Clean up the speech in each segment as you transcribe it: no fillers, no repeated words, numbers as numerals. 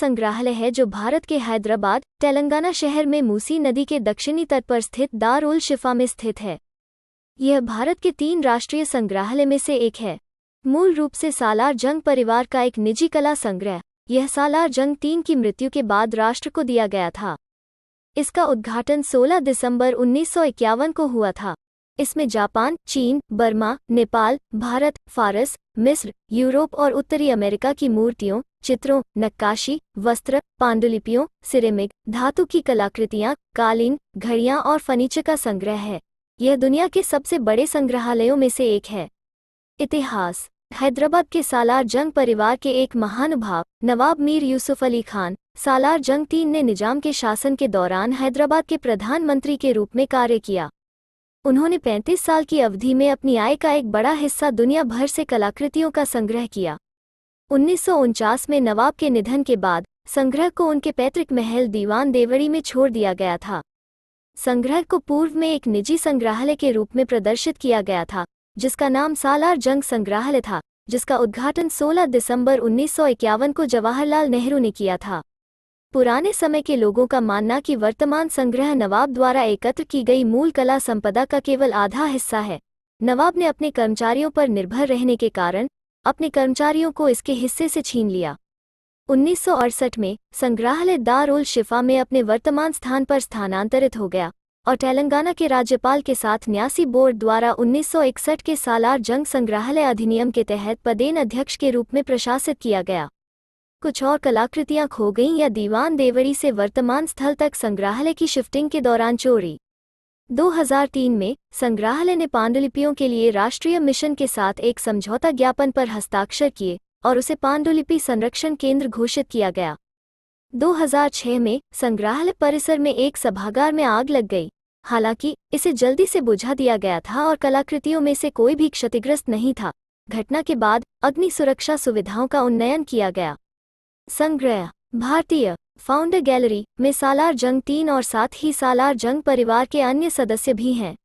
संग्रहालय है जो भारत के हैदराबाद, तेलंगाना शहर में मूसी नदी के दक्षिणी तट पर स्थित दार उल शिफा में स्थित है। यह भारत के 3 राष्ट्रीय संग्रहालय में से एक है। मूल रूप से सालार जंग परिवार का एक निजी कला संग्रह, यह सालार जंग 3 की मृत्यु के बाद राष्ट्र को दिया गया था। इसका उद्घाटन 16 दिसंबर 1951 को हुआ था। इसमें जापान, चीन, बर्मा, नेपाल, भारत, फारस, मिस्र, यूरोप और उत्तरी अमेरिका की मूर्तियों, चित्रों, नक्काशी, वस्त्र, पांडुलिपियों, सिरेमिक, धातु की कलाकृतियां, कालीन, घड़ियां और फर्नीचर का संग्रह है। यह दुनिया के सबसे बड़े संग्रहालयों में से एक है। इतिहास। हैदराबाद के सालार जंग परिवार के एक महानुभाव नवाब मीर यूसुफ अली खान सालार जंग 3 ने निजाम के शासन के दौरान हैदराबाद के प्रधानमंत्री के रूप में कार्य किया। उन्होंने 35 साल की अवधि में अपनी आय का एक बड़ा हिस्सा दुनिया भर से कलाकृतियों का संग्रह किया। 1949 में नवाब के निधन के बाद संग्रह को उनके पैतृक महल दीवान देवड़ी में छोड़ दिया गया था। संग्रह को पूर्व में एक निजी संग्रहालय के रूप में प्रदर्शित किया गया था, जिसका नाम सालार जंग संग्रहालय था, जिसका उद्घाटन 16 दिसंबर 1951 को जवाहरलाल नेहरू ने किया था। पुराने समय के लोगों का मानना कि वर्तमान संग्रह नवाब द्वारा एकत्र की गई मूल कला संपदा का केवल आधा हिस्सा है। नवाब ने अपने कर्मचारियों पर निर्भर रहने के कारण अपने कर्मचारियों को इसके हिस्से से छीन लिया। 1968 में संग्रहालय दार उल शिफा में अपने वर्तमान स्थान पर स्थानांतरित हो गया और तेलंगाना के राज्यपाल के साथ न्यासी बोर्ड द्वारा 1961 के सालार जंग संग्रहालय अधिनियम के तहत पदेन अध्यक्ष के रूप में प्रशासित किया गया। कुछ और कलाकृतियां खो गईं या दीवान देवड़ी से वर्तमान स्थल तक संग्रहालय की शिफ्टिंग के दौरान चोरी। 2003 में संग्रहालय ने पांडुलिपियों के लिए राष्ट्रीय मिशन के साथ एक समझौता ज्ञापन पर हस्ताक्षर किए और उसे पांडुलिपि संरक्षण केंद्र घोषित किया गया। 2006 में संग्रहालय परिसर में एक सभागार में आग लग गई। हालांकि इसे जल्दी से बुझा दिया गया था और कलाकृतियों में से कोई भी क्षतिग्रस्त नहीं था। घटना के बाद अग्नि सुरक्षा सुविधाओं का उन्नयन किया गया। संग्रह। भारतीय फाउंडर गैलरी में सालार जंग 3 और साथ ही सालार जंग परिवार के अन्य सदस्य भी हैं।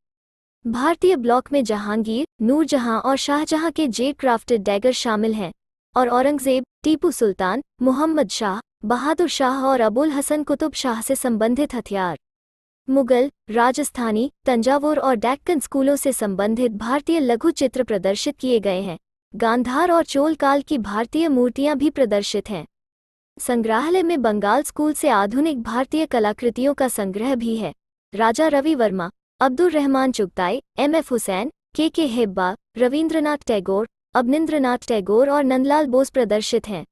भारतीय ब्लॉक में जहांगीर, नूरजहां और शाहजहां के जेड क्राफ्टेड डैगर शामिल हैं और औरंगजेब, टीपू सुल्तान, मोहम्मद शाह, बहादुर शाह और अबुल हसन कुतुब शाह से संबंधित हथियार। मुगल, राजस्थानी, तंजावुर और डेक्कन स्कूलों से संबंधित भारतीय लघु चित्र प्रदर्शित किए गए हैं। गांधार और चोल काल की भारतीय मूर्तियां भी प्रदर्शित हैं। संग्रहालय में बंगाल स्कूल से आधुनिक भारतीय कलाकृतियों का संग्रह भी है। राजा रवि वर्मा, अब्दुल रहमान चुगताई, एम.एफ. हुसैन, के हेब्बा, रविंद्रनाथ टैगोर, अवनिंद्रनाथ टैगोर और नंदलाल बोस प्रदर्शित हैं।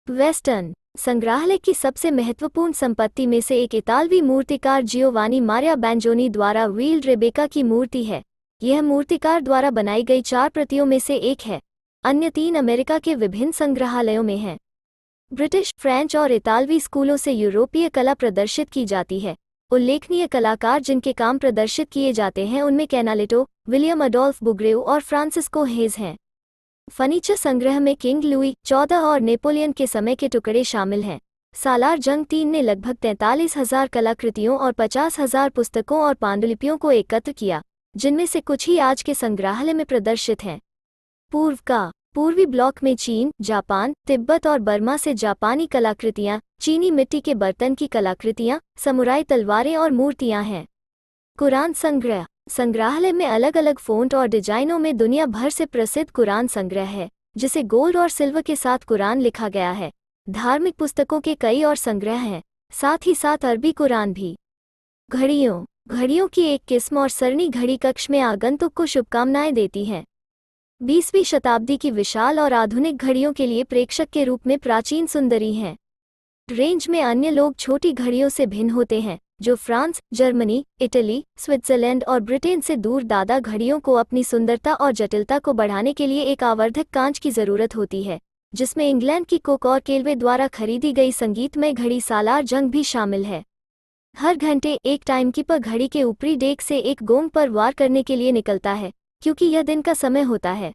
वेस्टर्न। संग्रहालय की सबसे महत्वपूर्ण संपत्ति में से एक इतालवी मूर्तिकार जियोवानी मारिया बैंजोनी द्वारा व्हील्ड रेबेका की मूर्ति है। यह मूर्तिकार द्वारा बनाई गई 4 प्रतियों में से एक है। अन्य 3 अमेरिका के विभिन्न संग्रहालयों में हैं। ब्रिटिश, फ्रेंच और इतालवी स्कूलों से यूरोपीय कला प्रदर्शित की जाती है। उल्लेखनीय कलाकार जिनके काम प्रदर्शित किए जाते हैं उनमें कैनालेटो, विलियम अडोल्फ बुग्रेउ और फ्रांसिस्को हेज हैं। फर्नीचर संग्रह में किंग लुई 14 और नेपोलियन के समय के टुकड़े शामिल हैं। सालार जंग 3 ने लगभग 43,000 कलाकृतियों और 50,000 पुस्तकों और पांडुलिपियों को एकत्र किया, जिनमें से कुछ ही आज के संग्रहालय में प्रदर्शित हैं। पूर्व का। पूर्वी ब्लॉक में चीन, जापान, तिब्बत और बर्मा से जापानी कलाकृतियां, चीनी मिट्टी के बर्तन की कलाकृतियां, समुराई तलवारें और मूर्तियां हैं। कुरान संग्रह। संग्रहालय में अलग अलग फ़ॉन्ट और डिजाइनों में दुनिया भर से प्रसिद्ध कुरान संग्रह है, जिसे गोल्ड और सिल्वर के साथ कुरान लिखा गया है। धार्मिक पुस्तकों के कई और संग्रह हैं, साथ ही साथ अरबी कुरान भी। घड़ियों। घड़ियों की एक किस्म और सरणी घड़ी कक्ष में आगंतुक को शुभकामनाएं देती हैं। 20वीं शताब्दी की विशाल और आधुनिक घड़ियों के लिए प्रेक्षक के रूप में प्राचीन सुंदरी हैं। रेंज में अन्य लोग छोटी घड़ियों से भिन्न होते हैं, जो फ्रांस, जर्मनी, इटली, स्विट्जरलैंड और ब्रिटेन से दूर दादा घड़ियों को अपनी सुंदरता और जटिलता को बढ़ाने के लिए एक आवर्धक कांच की जरूरत होती है, जिसमें इंग्लैंड की कुक और केलवे द्वारा खरीदी गई संगीतमय घड़ी सालार जंग भी शामिल है। हर घंटे एक टाइमकीपर घड़ी के ऊपरी डेक से एक गोंग पर वार करने के लिए निकलता है, क्योंकि यह दिन का समय होता है।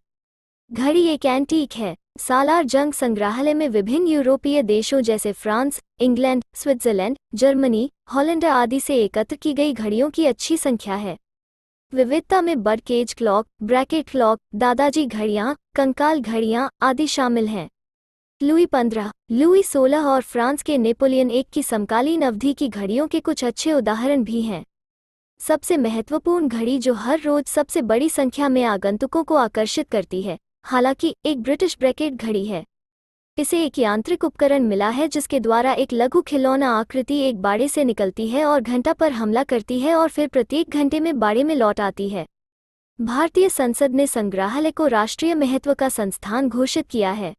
घड़ी एक एंटीक है। सालार जंग संग्रहालय में विभिन्न यूरोपीय देशों जैसे France, England, Switzerland, Germany, Holland आदि से एकत्र की गई घड़ियों की अच्छी संख्या है। विविधता में bird cage clock, bracket clock, दादाजी घड़ियां, कंकाल घड़ियां आदि शामिल हैं। लुई 15, लुई 16 और फ्रांस के नेपोलियन एक की समकालीन अवधि की घड़ियों के कुछ अच्छे उदाहरण भी हैं। सबसे महत्वपूर्ण घड़ी जो हर रोज सबसे बड़ी संख्या में आगंतुकों को आकर्षित करती है, हालांकि एक ब्रिटिश ब्रैकेट घड़ी है। इसे एक यांत्रिक उपकरण मिला है जिसके द्वारा एक लघु खिलौना आकृति एक बाड़े से निकलती है और घंटा पर हमला करती है और फिर प्रत्येक घंटे में बाड़े में लौट आती है। भारतीय संसद ने संग्रहालय को राष्ट्रीय महत्व का संस्थान घोषित किया है।